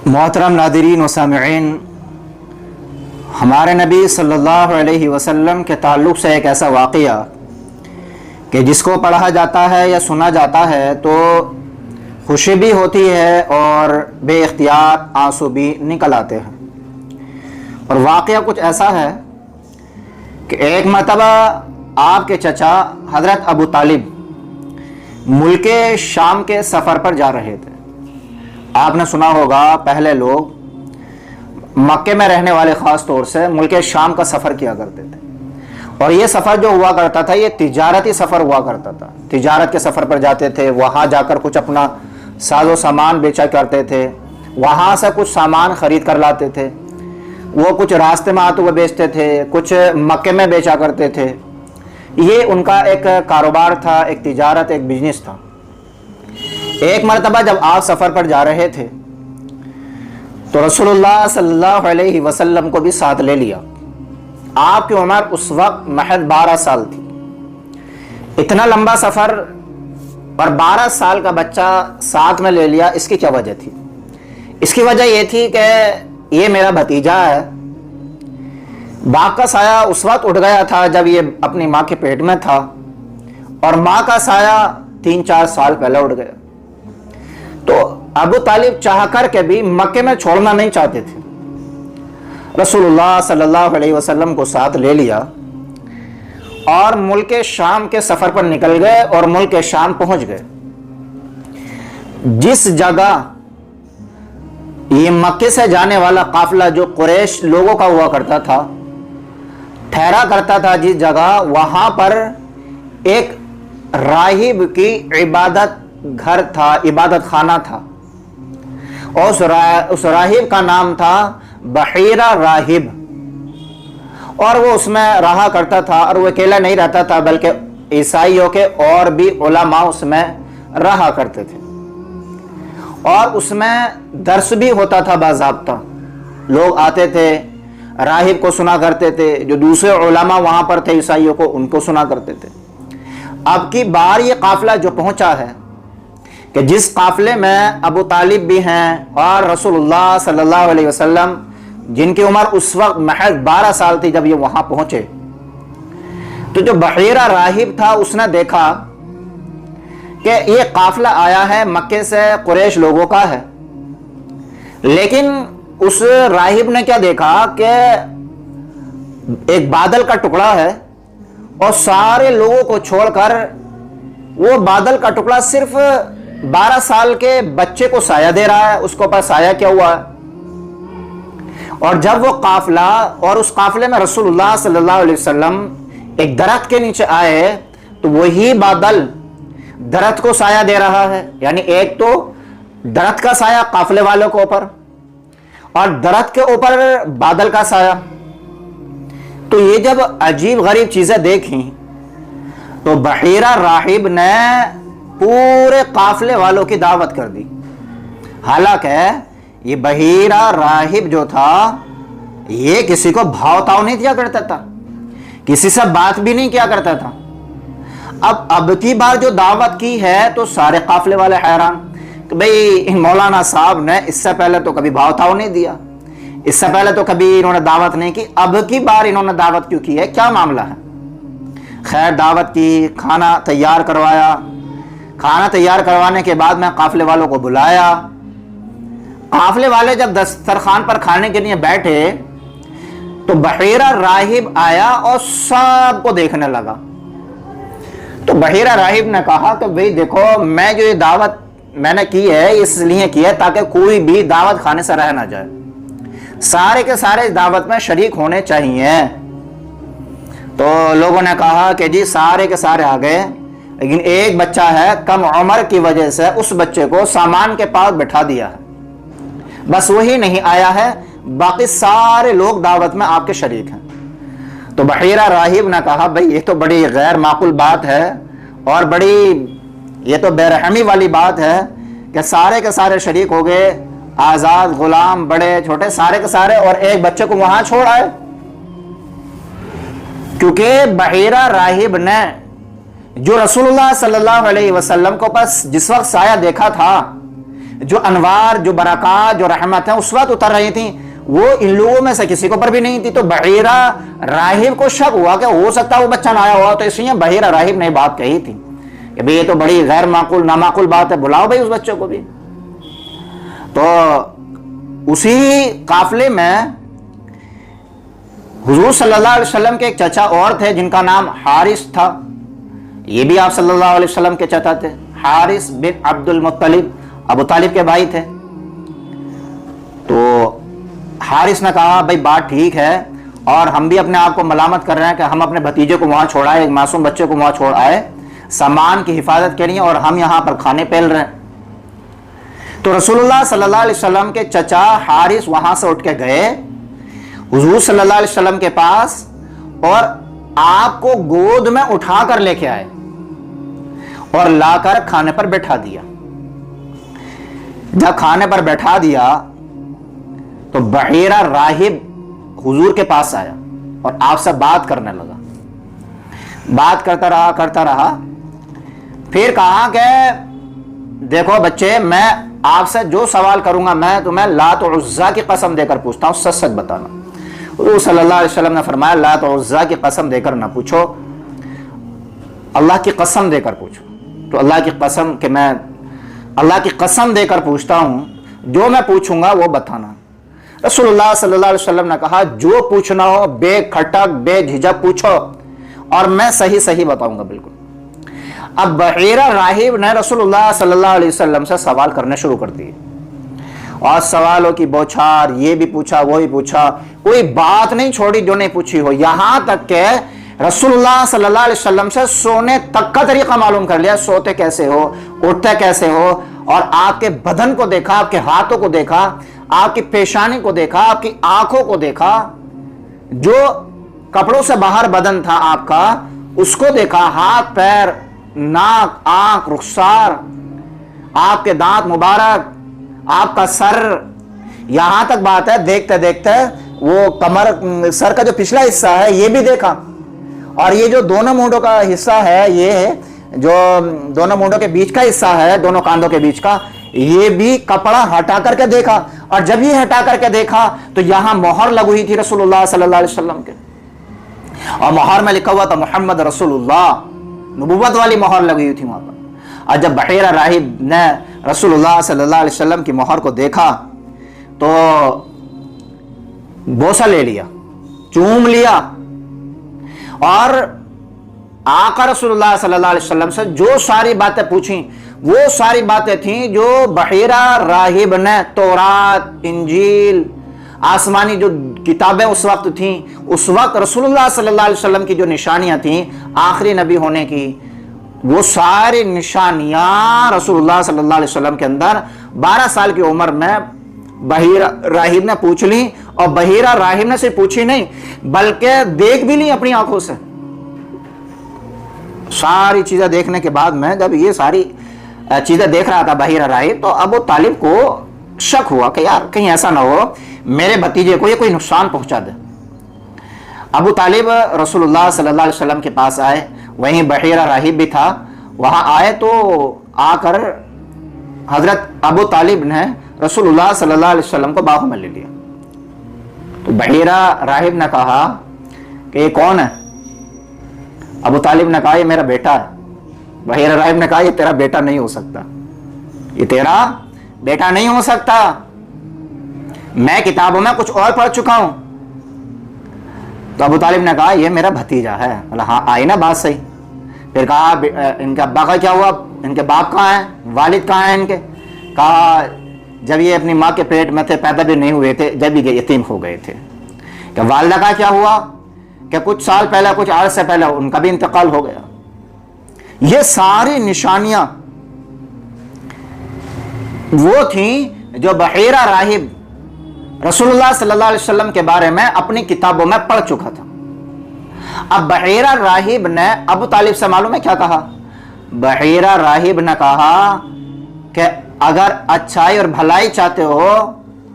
मोहतरम नादिरीन व सामिईन, हमारे नबी सल्लल्लाहु अलैहि वसल्लम के ताल्लुक़ से एक ऐसा वाक़या कि जिसको पढ़ा जाता है या सुना जाता है तो खुशी भी होती है और बेइख्तियार आंसू भी निकल आते हैं। और वाक़या कुछ ऐसा है कि एक मरतबा आपके चचा हज़रत अबू तालिब मुल्क शाम के सफ़र पर जा रहे थे। आपने सुना होगा पहले लोग मक्के में रहने वाले ख़ास तौर से मुल्क शाम का सफ़र किया करते थे और ये सफ़र जो हुआ करता था ये तिजारती सफ़र हुआ करता था। तिजारत के सफ़र पर जाते थे, वहाँ जाकर कुछ अपना साजो सामान बेचा करते थे, वहाँ से कुछ सामान ख़रीद कर लाते थे, वो कुछ रास्ते में आते हुए बेचते थे, कुछ मक्के में बेचा करते थे। ये उनका एक कारोबार था, एक तिजारत, एक बिजनेस था। एक मरतबा जब आप सफ़र पर जा रहे थे तो रसूलुल्लाह सल्लल्लाहु अलैहि वसल्लम को भी साथ ले लिया। आपकी उम्र उस वक्त महज 12 साल थी। इतना लंबा सफ़र और 12 साल का बच्चा साथ में ले लिया, इसकी क्या वजह थी? इसकी वजह यह थी कि ये मेरा भतीजा है। बाप का साया उस वक्त उठ गया था जब ये अपनी माँ के पेट में था और माँ का साया 3-4 साल पहले उठ गया। तो अबू तालिब चाह कर के भी मक्के में छोड़ना नहीं चाहते थे। रसूलुल्लाह सल्लल्लाहु अलैहि वसल्लम को साथ ले लिया और मुल्क शाम के सफ़र पर निकल गए और मुल्क शाम पहुंच गए। जिस जगह ये मक्के से जाने वाला काफिला जो कुरैश लोगों का हुआ करता था, ठहरा करता था, जिस जगह वहां पर एक राहिब की इबादत घर था, इबादत खाना था और उस राहिब का नाम था बहीरा राहिब। और वो उसमें रहा करता था और वो अकेला नहीं रहता था बल्कि ईसाइयों के और भी उलमा उसमें रहा करते थे और उसमें दर्स भी होता था बाज़ाब्ता। लोग आते थे, राहिब को सुना करते थे, जो दूसरे उलमा वहाँ पर थे ईसाइयों को, उनको सुना करते थे। अब की बार ये काफ़िला जो पहुँचा है कि जिस काफ़िले में अबू तालिब भी हैं और रसूलुल्लाह सल्लल्लाहु अलैहि वसल्लम जिनकी उम्र उस वक्त महज 12 साल थी जब ये वहाँ पहुँचे, तो जो बहीरा राहिब था उसने देखा कि ये काफ़िला आया है मक्के से, कुरैश लोगों का है। लेकिन उस राहिब ने क्या देखा कि एक बादल का टुकड़ा है और सारे लोगों को छोड़कर वो बादल का टुकड़ा सिर्फ 12 साल के बच्चे को साया दे रहा है। उसको पर साया क्या हुआ है? और जब वो काफिला और उस काफिले में रसूलुल्लाह सल्लल्लाहु अलैहि वसल्लम एक दरख्त के नीचे आए तो वही बादल दरख्त को साया दे रहा है। यानी एक तो दरख्त का साया काफिले वालों के ऊपर और दरख्त के ऊपर बादल का साया। तो ये जब अजीब गरीब चीजें देखी तो बहीरा राहिब ने पूरे काफिले वालों की दावत कर दी। हालांकि ये बहीरा राहिब जो था ये किसी को भाव-ताव नहीं दिया करता था, किसी से बात भी नहीं किया करता था। अब की बार जो दावत की है तो सारे काफिले वाले हैरान कि भाई मौलाना साहब ने इससे पहले तो कभी भाव-ताव नहीं दिया, इससे पहले तो कभी इन्होंने दावत नहीं की, अब की बार इन्होंने दावत क्यों की है, क्या मामला है? खैर दावत की, खाना तैयार करवाया। खाना तैयार करवाने के बाद मैं काफिले वालों को बुलाया। काफिले वाले जब दस्तरखान पर खाने के लिए बैठे तो बहीरा राहिब आया और सबको देखने लगा। तो बहीरा राहिब ने कहा कि भाई देखो, मैं जो ये दावत मैंने की है इसलिए की है ताकि कोई भी दावत खाने से रह ना जाए, सारे के सारे दावत में शरीक होने चाहिए। तो लोगों ने कहा कि जी सारे के सारे आ गए, लेकिन एक बच्चा है कम उम्र की वजह से उस बच्चे को सामान के पास बिठा दिया है, बस वही नहीं आया है, बाकी सारे लोग दावत में आपके शरीक हैं। तो बहीरा राहिब ने कहा भाई ये तो बड़ी गैर माकूल बात है और बड़ी ये तो बेरहमी वाली बात है कि सारे के सारे शरीक हो गए, आज़ाद गुलाम बड़े छोटे सारे के सारे, और एक बच्चे को वहां छोड़ आए। क्योंकि बहीरा राहिब ने जो रसूलुल्लाह सल्लल्लाहु अलैहि वसल्लम को पास जिस वक्त साया देखा था, جو انوار، جو برکات، جو رحمت ہیں اس وقت اتر رہی تھیں وہ ان لوگوں میں سے کسی کو پر بھی نہیں تھی. تو بحیرہ راہب کو شک ہوا کہ ہو سکتا ہے وہ بچہ نہ آیا ہوا, تو اس لیے بحیرہ راہب نے بات کہی تھی کہ بھئی یہ تو بڑی غیر معقول نامعقول بات ہے, بلاؤ بھئی اس بچے کو بھی. تو اسی قافلے میں حضور صلی اللہ علیہ وسلم کے ایک چچا اور تھے جن کا نام حارث تھا. یہ بھی آپ صلی اللہ علیہ وسلم کے چچا تھے. حارث بن عبد المطلب, ابو طالب کے بھائی تھے. تو حارث نے کہا بھئی بات ٹھیک ہے, اور ہم بھی اپنے آپ کو ملامت کر رہے ہیں کہ ہم اپنے بھتیجے کو وہاں چھوڑ آئے, ایک معصوم بچے کو وہاں چھوڑ آئے سامان کی حفاظت کے لیے, اور ہم یہاں پر کھانے پھیل رہے ہیں. تو رسول اللہ صلی اللہ علیہ وسلم کے چچا حارث وہاں سے اٹھ کے گئے حضور صلی اللہ علیہ وسلم کے پاس, اور آپ کو گود میں اٹھا کر لے کے آئے اور لا کر کھانے پر بیٹھا دیا. جب کھانے پر بیٹھا دیا تو بحیرہ راہب حضور کے پاس آیا اور آپ سے بات کرنے لگا. بات کرتا رہا. پھر کہا کہ دیکھو بچے, میں آپ سے جو سوال کروں گا میں تمہیں لات و عزا کی قسم دے کر پوچھتا ہوں, سچ سچ بتانا. حضور صلی اللہ علیہ وسلم نے فرمایا لات و عزا کی قسم دے کر نہ پوچھو, اللہ کی قسم دے کر پوچھو. تو اللہ کی قسم کہ میں اللہ کی قسم دے کر پوچھتا ہوں, جو میں پوچھوں گا وہ بتانا. رسول اللہ صلی اللہ علیہ وسلم نے کہا جو پوچھنا ہو بے کھٹک بے جھجک پوچھو اور میں صحیح صحیح بتاؤں گا بالکل. اب بحیرہ راہب نے رسول اللہ صلی اللہ علیہ وسلم سے سوال کرنے شروع کر دیے, اور سوالوں کی بوچھار, یہ بھی پوچھا وہ بھی پوچھا, کوئی بات نہیں چھوڑی جو نہیں پوچھی ہو. یہاں تک کہ رسول اللہ صلی اللہ علیہ وسلم سے سونے تک کا طریقہ معلوم کر لیا, سوتے کیسے ہو, اٹھتے کیسے ہو, اور آپ کے بدن کو دیکھا, آپ کے ہاتھوں کو دیکھا, آپ کی پیشانی کو دیکھا, آپ کی آنکھوں کو دیکھا, جو کپڑوں سے باہر بدن تھا آپ کا اس کو دیکھا, ہاتھ پیر ناک آنکھ رخسار, آپ کے دانت مبارک, آپ کا سر. یہاں تک بات ہے دیکھتے دیکھتے وہ کمر, سر کا جو پچھلا حصہ ہے یہ بھی دیکھا, اور یہ جو دونوں مونڈوں کا حصہ ہے, یہ جو دونوں مونڈوں کے بیچ کا حصہ ہے, دونوں کاندھوں کے بیچ کا, یہ بھی کپڑا ہٹا کر کے دیکھا. اور جب یہ ہٹا کر کے دیکھا تو یہاں مہر لگی ہوئی تھی رسول اللہ صلی اللہ علیہ وسلم کے, اور مہر میں لکھا ہوا تھا محمد رسول اللہ, نبوت والی مہر لگی ہوئی تھی وہاں پر. اور جب بحیرہ راہب نے رسول اللہ صلی اللہ علیہ وسلم کی مہر کو دیکھا تو بوسہ لے لیا, چوم لیا, اور آقا رسول اللہ صلی اللہ علیہ وسلم سے جو ساری باتیں پوچھیں وہ ساری باتیں تھیں جو بحیرہ راہب نے تورات, انجیل, آسمانی جو کتابیں اس وقت تھیں, اس وقت رسول اللہ صلی اللہ علیہ وسلم کی جو نشانیاں تھیں آخری نبی ہونے کی, وہ ساری نشانیاں رسول اللہ صلی اللہ علیہ وسلم کے اندر 12 سال کی عمر میں بحیرہ راہب نے پوچھ لی. اور بحیرہ راہب نے صرف پوچھی نہیں بلکہ دیکھ بھی لی اپنی آنکھوں سے. ساری چیزیں دیکھنے کے بعد میں جب یہ ساری چیزیں دیکھ رہا تھا بحیرہ راہب, تو ابو طالب کو شک ہوا کہ یار کہیں ایسا نہ ہو میرے بھتیجے کو یہ کوئی نقصان پہنچا دے. ابو طالب رسول اللہ صلی اللہ علیہ وسلم کے پاس آئے, وہیں بحیرہ راہب بھی تھا. وہاں آئے تو آ کر حضرت ابو طالب نے رسول اللہ صلی اللہ علیہ وسلم کو باہوں میں لے لیا. تو بحیرہ راہب نے کہا کہ یہ کون ہے؟ ابو طالب نے کہا یہ میرا بیٹا ہے. بحیرہ راہب نے کہا یہ تیرا بیٹا نہیں ہو سکتا, یہ تیرا بیٹا نہیں ہو سکتا, میں کتابوں میں کچھ اور پڑھ چکا ہوں. تو ابو طالب نے کہا یہ میرا بھتیجا ہے. ہاں آئی نا بات صحیح. پھر کہا ان کے ابا کا کیا ہوا, ان کے باپ کہاں ہیں, والد کہاں ہیں ان کے؟ کہا جب یہ اپنی ماں کے پیٹ میں تھے پیدا بھی نہیں ہوئے تھے, جب بھی یتیم ہو گئے تھے. کہ والدہ کا کیا ہوا, کہ کچھ سال پہلے, کچھ عرصے سے پہلے ان کا بھی انتقال ہو گیا. یہ ساری نشانیاں وہ تھیں جو بحیرہ راہب رسول اللہ صلی اللہ علیہ وسلم کے بارے میں اپنی کتابوں میں پڑھ چکا تھا. اب بحیرہ راہب نے ابو طالب سے معلوم ہے کیا کہا؟ بحیرہ راہب نے کہا کہ اگر اچھائی اور بھلائی چاہتے ہو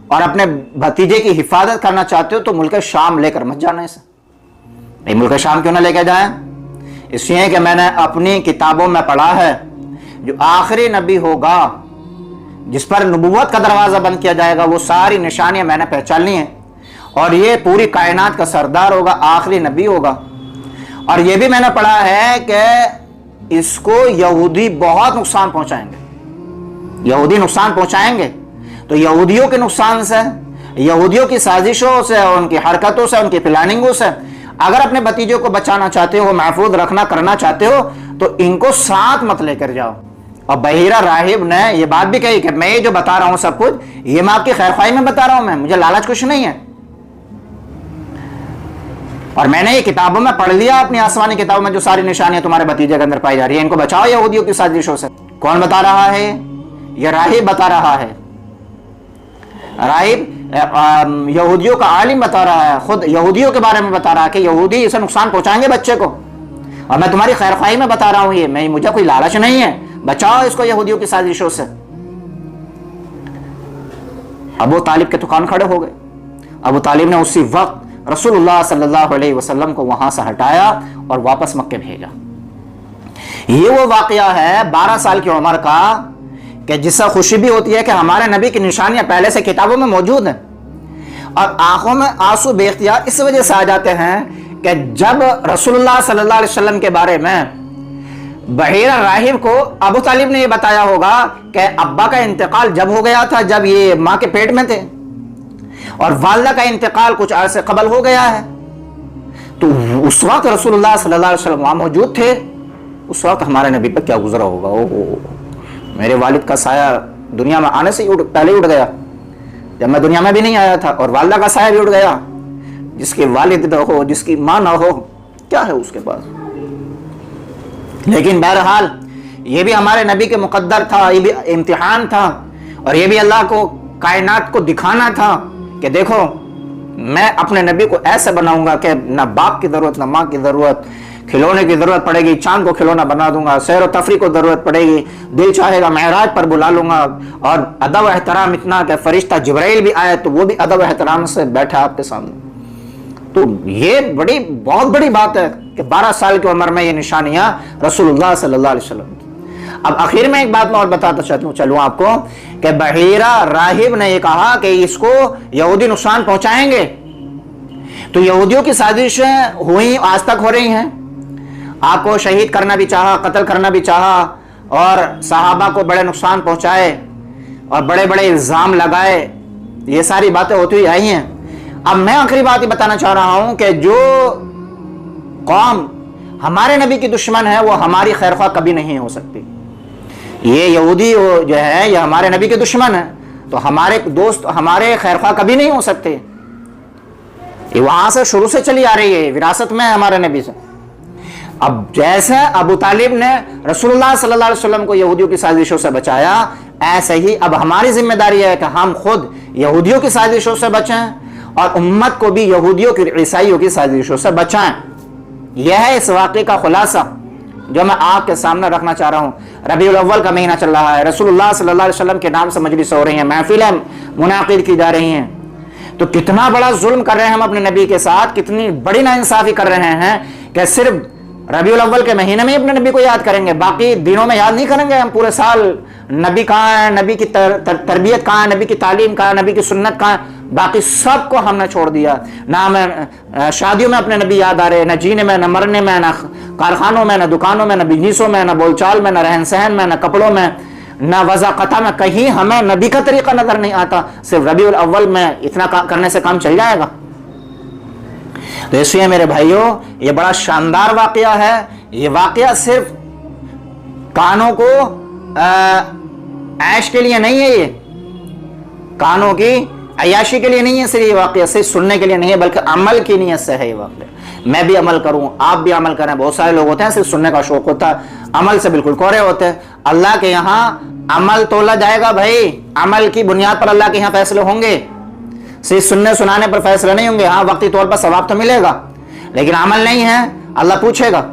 اور اپنے بھتیجے کی حفاظت کرنا چاہتے ہو تو ملک شام لے کر مت جانا اسے. نہیں, ملک شام کیوں نہ لے کے جائیں؟ اس لیے کہ میں نے اپنی کتابوں میں پڑھا ہے جو آخری نبی ہوگا जिस पर नबूवत का दरवाज़ा बंद किया जाएगा, वो सारी निशानियां मैंने पहचानी हैं, और ये पूरी कायनात का सरदार होगा, आखिरी नबी होगा। और ये भी मैंने पढ़ा है कि इसको यहूदी बहुत नुकसान पहुंचाएंगे, यहूदी नुकसान पहुंचाएंगे। तो यहूदियों के नुकसान से, यहूदियों की साजिशों से, उनकी हरकतों से, उनकी प्लानिंगों से अगर अपने भतीजों को बचाना चाहते हो, महफूज रखना करना चाहते हो, तो इनको साथ मत लेकर जाओ। और बहीरा राहिब ने ये बात भी कही कि मैं ये जो बता रहा हूं सब कुछ, ये मैं आपकी खैरख्वाही में बता रहा हूं, मैं मुझे लालच कुछ नहीं है। और मैंने ये किताबों में पढ़ लिया, अपनी आसमानी किताबों में जो सारी निशानियां तुम्हारे भतीजे के अंदर पाई जा रही है, इनको बचाओ यहूदियों की साजिशों से। कौन बता रहा है? ये राहिब बता रहा है। राहिब यहूदियों का आलिम बता रहा है, खुद यहूदियों के बारे में बता रहा है कि यहूदी इसे नुकसान पहुंचाएंगे बच्चे को, और मैं तुम्हारी खैरख्वाही में बता रहा हूं। ये मैं, मुझे कोई लालच नहीं है, बचाओ इसको यहूदियों की साजिशों से। अबू तालिब के तो कान खड़े हो गए। अबू तालिब ने उसी वक्त रसूलुल्लाह सल्लल्लाहु अलैहि वसल्लम को वहां से हटाया और वापस मक्के भेजा। ये वो वाकया है 12 साल की उम्र का, कि जिससे खुशी भी होती है कि हमारे नबी की निशानियां पहले से किताबों में मौजूद हैं, और आंखों में आंसू बेख्तियार इस वजह से आ जाते हैं कि जब रसूलुल्लाह सल्लल्लाहु अलैहि वसल्लम के बारे में बहीरा राहिब को अबू तालिब ने ये बताया होगा कि अब्बा का इंतकाल जब हो गया था जब ये माँ के पेट में थे, और वालिदा का इंतकाल कुछ अरसे कबल हो गया है। तो उस वक्त रसूलुल्लाह सल्लल्लाहु अलैहि वसल्लम वहां मौजूद थे। उस वक्त हमारे नबी पर क्या गुजरा होगा। ओहो, मेरे वालिद का साया दुनिया में आने से ही पहले उठ गया, जब मैं दुनिया में भी नहीं आया था, और वालिदा का साया भी उठ गया। जिसके वालिद ना हो, जिसकी माँ ना हो, क्या है उसके पास। लेकिन बहरहाल ये भी हमारे नबी के मुकद्दर था, ये भी इम्तिहान था, और ये भी अल्लाह को कायनात को दिखाना था कि देखो मैं अपने नबी को ऐसे बनाऊंगा कि ना बाप की ज़रूरत, ना माँ की ज़रूरत, खिलौने की ज़रूरत पड़ेगी चांद को खिलौना बना दूंगा, सैर व तफरी को ज़रूरत पड़ेगी दिल चाहेगा महराज पर बुला लूंगा, और अदब एहतराम इतना कि फरिश्ता जिब्राइल भी आए तो वो भी अदब एहतराम से बैठा आपके सामने। तो ये बड़ी बहुत बड़ी बात है कि 12 साल की उम्र में ये निशानियां रसूलुल्लाह सल्लल्लाहु अलैहि वसल्लम की। अब आखिर में एक बात मैं और बताता चलूं आपको कि बहीरा राहिब ने ये कहा कि इसको यहूदी नुकसान पहुंचाएंगे। तो यहूदियों की साजिशें हुई, आज तक हो रही हैं। आपको शहीद करना भी चाहा, कत्ल करना भी चाहा, और सहाबा को बड़े नुकसान पहुंचाए और बड़े बड़े इल्जाम लगाए, ये सारी बातें होती हुई आई हैं। अब मैं आखिरी बात ये बताना चाह रहा हूं कि जो कौम हमारे नबी की दुश्मन है वो हमारी खैरख्वाह कभी नहीं हो सकती। ये यहूदी जो है ये हमारे नबी के दुश्मन है, तो हमारे दोस्त हमारे खैरख्वाह कभी नहीं हो सकते। ये वहां से शुरू से चली आ रही है, विरासत में है हमारे नबी से। अब जैसे अबू तालिब ने रसूलुल्लाह सल्लल्लाहु अलैहि वसल्लम को यहूदियों की साजिशों से बचाया, ऐसे ही अब हमारी जिम्मेदारी है कि हम खुद यहूदियों की साजिशों से बचें और उम्मत को भी यहूदियों की, ईसाइयों की साजिशों से बचाएं। यह है इस वाक़े का खुलासा जो मैं आपके सामने रखना चाह रहा हूँ। रबीउल अव्वल का महीना चल रहा है, रसूलुल्लाह सल्लल्लाहु अलैहि वसल्लम के नाम से मजलिस हो रही हैं, महफिलें मुनाकिद की जा रही हैं। तो कितना बड़ा जुल्म कर रहे हैं हम अपने नबी के साथ, कितनी बड़ी नाइंसाफी कर रहे हैं कि सिर्फ रबीउल अव्वल के महीने में अपने नबी को याद करेंगे, बाकी दिनों में याद नहीं करेंगे हम पूरे साल। नबी कहाँ है, नबी की तरबियत कहाँ है, नबी की तालीम कहाँ है, नबी की सुन्नत कहाँ है, बाकी सब को हमने छोड़ दिया। ना हमें शादियों में अपने नबी याद आ रहे, न जीने में, न मरने में, न कारखानों में, न दुकानों में, न बिजनेसों में, न बोलचाल में, न रहन सहन में, न कपड़ों में, न वज़ाक़ता में, कहीं हमें नबी का तरीका नजर नहीं आता। सिर्फ रबीउल अव्वल में इतना करने से काम चल जाएगा? तो इसलिए मेरे भाइयों ये बड़ा शानदार वाकया है। ये वाकया सिर्फ कानों को ऐश के लिए नहीं है, ये कानों की अयाशी के लिए नहीं है, सिर्फ ये वाकया सिर्फ सुनने के लिए नहीं है, बल्कि अमल की नीयत से है ये वाकया। मैं भी अमल करूं, आप भी अमल करें। बहुत सारे लोग होते हैं सिर्फ सुनने का शौक होता है, अमल से बिल्कुल कोरे होते हैं। अल्लाह के यहाँ अमल तोला जाएगा भाई, अमल की बुनियाद पर अल्लाह के यहाँ फैसले होंगे, सिर्फ सुनने सुनाने पर फैसले नहीं होंगे। हाँ, वक्ती तौर पर सवाब तो मिलेगा, लेकिन अमल नहीं है, अल्लाह पूछेगा।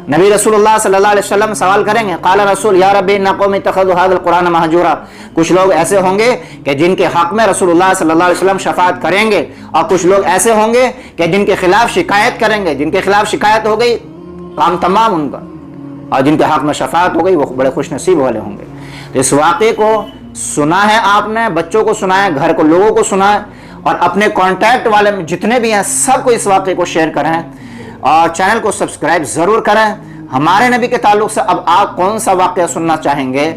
नबी रसूलुल्लाह सल्लल्लाहु अलैहि वसल्लम सवाल करेंगे, क़ाला रसूल या रब्बी इन्ना क़ौमी इत्तख़ज़ू हाज़ल क़ुरआन महजूरा। कुछ लोग ऐसे होंगे कि जिनके हक में रसूलुल्लाह सल्लल्लाहु अलैहि वसल्लम शफाअत करेंगे, और कुछ लोग ऐसे होंगे कि जिनके खिलाफ शिकायत करेंगे। जिनके खिलाफ शिकायत हो गई काम तमाम उनका, और जिनके हक में शफाअत हो गई वो बड़े खुश नसीब वाले होंगे। तो इस वाक़े को سنا ہے آپ نے، بچوں کو سنا ہے، گھر کو لوگوں کو سنا ہے، اور اپنے کانٹیکٹ والے جتنے بھی ہیں سب کو اس واقعے کو شیئر کریں اور چینل کو سبسکرائب ضرور کریں۔ ہمارے نبی کے تعلق سے اب آپ کون سا واقعہ سننا چاہیں گے،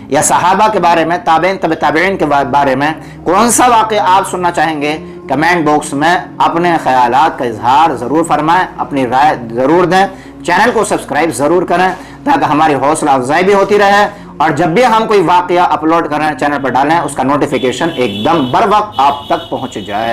یا صحابہ کے بارے میں، تابعین تبع تابعین کے بارے میں کون سا واقعہ آپ سننا چاہیں گے، کمنٹ باکس میں اپنے خیالات کا اظہار ضرور فرمائیں، اپنی رائے ضرور دیں، چینل کو سبسکرائب ضرور کریں تاکہ ہماری حوصلہ افزائی بھی ہوتی رہے، اور جب بھی ہم کوئی واقعہ اپلوڈ کریں چینل پر ڈالیں اس کا نوٹیفیکیشن ایک دم بر وقت آپ تک پہنچ جائے۔